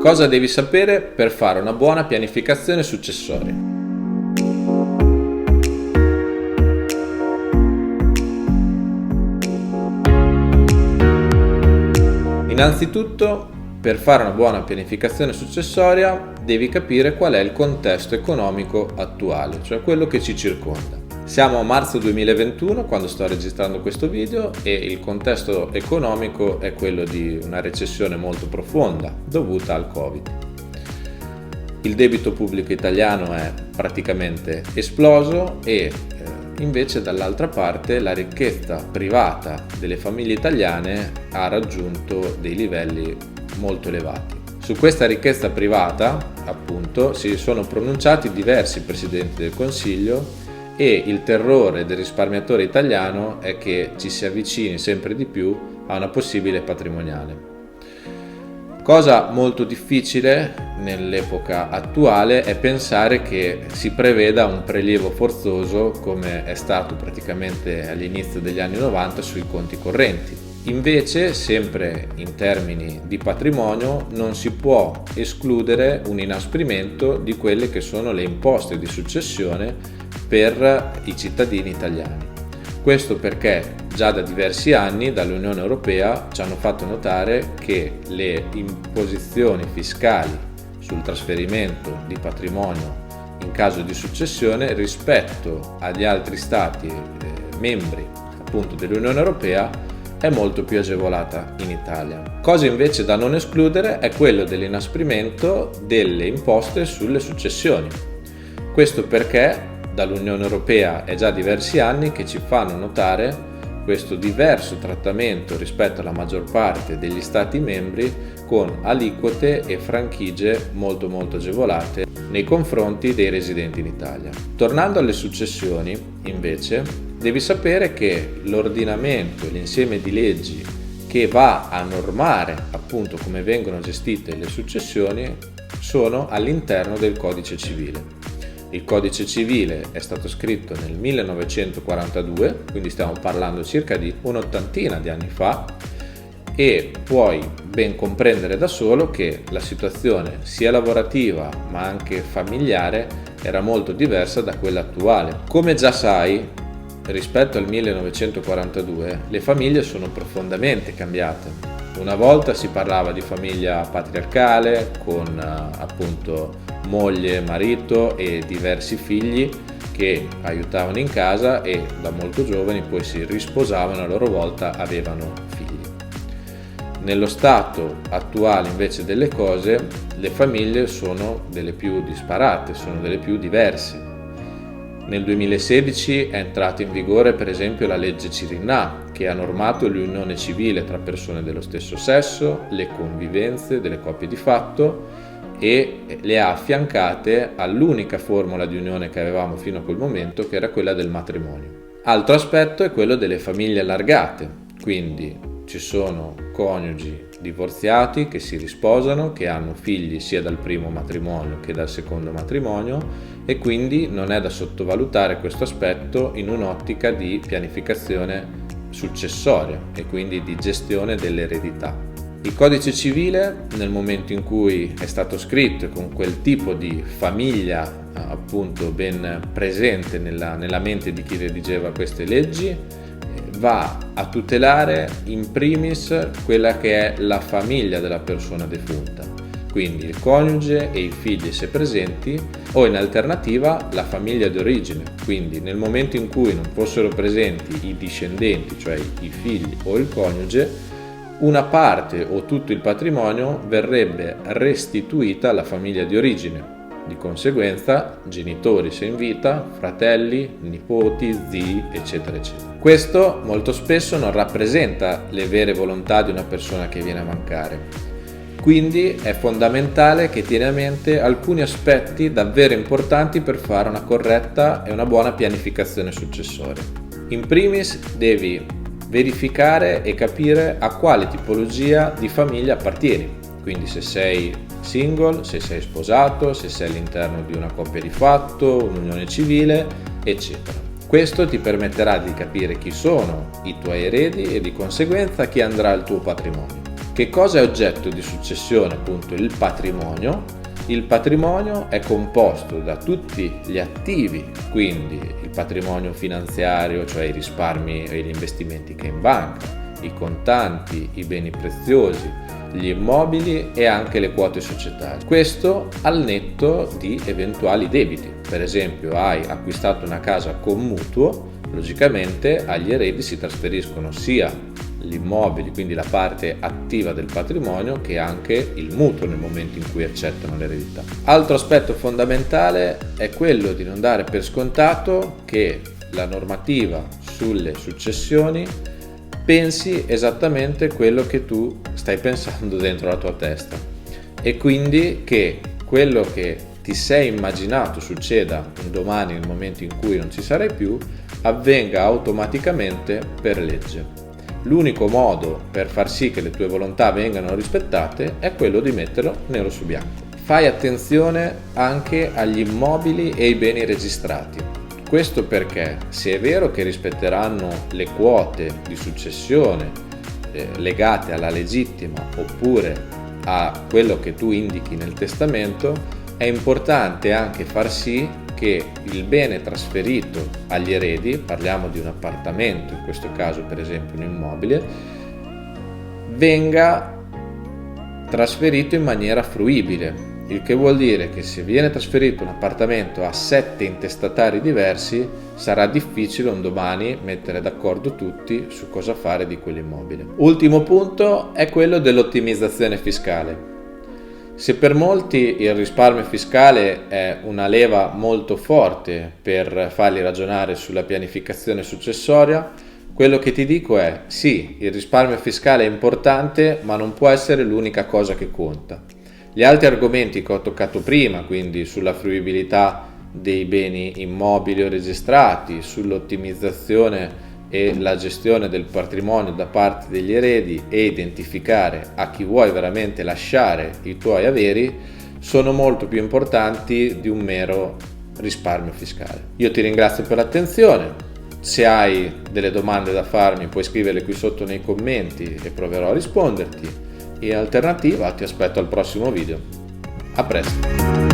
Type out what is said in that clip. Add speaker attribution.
Speaker 1: Cosa devi sapere per fare una buona pianificazione successoria? Innanzitutto, per fare una buona pianificazione successoria, devi capire qual è il contesto economico attuale, cioè quello che ci circonda. Siamo a marzo 2021 quando sto registrando questo video e il contesto economico è quello di una recessione molto profonda dovuta al Covid. Il debito pubblico italiano è praticamente esploso e invece dall'altra parte la ricchezza privata delle famiglie italiane ha raggiunto dei livelli molto elevati. Su questa ricchezza privata, appunto, si sono pronunciati diversi presidenti del Consiglio e il terrore del risparmiatore italiano è che ci si avvicini sempre di più a una possibile patrimoniale. Cosa molto difficile nell'epoca attuale è pensare che si preveda un prelievo forzoso come è stato praticamente all'inizio degli anni 90 sui conti correnti. Invece, sempre in termini di patrimonio, non si può escludere un inasprimento di quelle che sono le imposte di successione per i cittadini italiani. Questo perché già da diversi anni dall'Unione Europea ci hanno fatto notare che le imposizioni fiscali sul trasferimento di patrimonio in caso di successione rispetto agli altri stati membri appunto dell'Unione Europea è molto più agevolata in Italia. Cosa invece da non escludere è quello dell'inasprimento delle imposte sulle successioni. Questo perché dall'Unione Europea è già diversi anni che ci fanno notare questo diverso trattamento rispetto alla maggior parte degli Stati membri con aliquote e franchigie molto agevolate nei confronti dei residenti in Italia. Tornando alle successioni, invece, devi sapere che l'ordinamento e l'insieme di leggi che va a normare appunto come vengono gestite le successioni sono all'interno del Codice Civile. Il Codice Civile è stato scritto nel 1942, quindi stiamo parlando circa di un'ottantina di anni fa, e puoi ben comprendere da solo che la situazione sia lavorativa ma anche familiare era molto diversa da quella attuale. Come già sai, rispetto al 1942 le famiglie sono profondamente cambiate. Una volta si parlava di famiglia patriarcale con appunto moglie, marito e diversi figli che aiutavano in casa e da molto giovani poi si risposavano e a loro volta avevano figli. Nello stato attuale invece delle cose le famiglie sono delle più disparate, sono delle più diverse. Nel 2016 è entrata in vigore per esempio la legge Cirinnà che ha normato l'unione civile tra persone dello stesso sesso, le convivenze delle coppie di fatto e le ha affiancate all'unica formula di unione che avevamo fino a quel momento, che era quella del matrimonio. Altro aspetto è quello delle famiglie allargate, quindi ci sono coniugi divorziati che si risposano, che hanno figli sia dal primo matrimonio che dal secondo matrimonio e quindi non è da sottovalutare questo aspetto in un'ottica di pianificazione successoria e quindi di gestione dell'eredità. Il Codice Civile, nel momento in cui è stato scritto e con quel tipo di famiglia appunto ben presente nella mente di chi redigeva queste leggi, va a tutelare in primis quella che è la famiglia della persona defunta, quindi il coniuge e i figli se presenti, o in alternativa la famiglia di origine, quindi nel momento in cui non fossero presenti i discendenti, cioè i figli o il coniuge, una parte o tutto il patrimonio verrebbe restituita alla famiglia di origine. Di conseguenza, genitori se in vita, fratelli, nipoti, zii, eccetera, eccetera. Questo molto spesso non rappresenta le vere volontà di una persona che viene a mancare. Quindi è fondamentale che tieni a mente alcuni aspetti davvero importanti per fare una corretta e una buona pianificazione successoria. In primis, devi verificare e capire a quale tipologia di famiglia appartieni, quindi se sei single, se sei sposato, se sei all'interno di una coppia di fatto, un'unione civile, eccetera. Questo ti permetterà di capire chi sono i tuoi eredi e di conseguenza chi andrà al tuo patrimonio. Che cosa è oggetto di successione? Appunto il patrimonio. Il patrimonio è composto da tutti gli attivi, quindi il patrimonio finanziario, cioè i risparmi e gli investimenti che hai in banca, i contanti, i beni preziosi, gli immobili e anche le quote societarie. Questo al netto di eventuali debiti. Per esempio, hai acquistato una casa con mutuo, logicamente agli eredi si trasferiscono sia gli immobili, quindi la parte attiva del patrimonio, che anche il mutuo nel momento in cui accettano l'eredità. Altro aspetto fondamentale è quello di non dare per scontato che la normativa sulle successioni pensi esattamente quello che tu stai pensando dentro la tua testa, e quindi che quello che ti sei immaginato succeda un domani nel momento in cui non ci sarai più avvenga automaticamente per legge. L'unico modo per far sì che le tue volontà vengano rispettate è quello di metterlo nero su bianco. Fai attenzione anche agli immobili e ai beni registrati. Questo perché, se è vero che rispetteranno le quote di successione legate alla legittima oppure a quello che tu indichi nel testamento, è importante anche far sì che il bene trasferito agli eredi, parliamo di un appartamento, in questo caso per esempio un immobile, venga trasferito in maniera fruibile, il che vuol dire che se viene trasferito un appartamento a 7 intestatari diversi, sarà difficile un domani mettere d'accordo tutti su cosa fare di quell'immobile. Ultimo punto è quello dell'ottimizzazione fiscale. Se per molti il risparmio fiscale è una leva molto forte per farli ragionare sulla pianificazione successoria, quello che ti dico è sì, il risparmio fiscale è importante, ma non può essere l'unica cosa che conta. Gli altri argomenti che ho toccato prima, quindi sulla fruibilità dei beni immobili o registrati, sull'ottimizzazione e la gestione del patrimonio da parte degli eredi e identificare a chi vuoi veramente lasciare i tuoi averi, sono molto più importanti di un mero risparmio fiscale. Io ti ringrazio per l'attenzione. Se hai delle domande da farmi puoi scriverle qui sotto nei commenti e proverò a risponderti. In alternativa ti aspetto al prossimo video. A presto!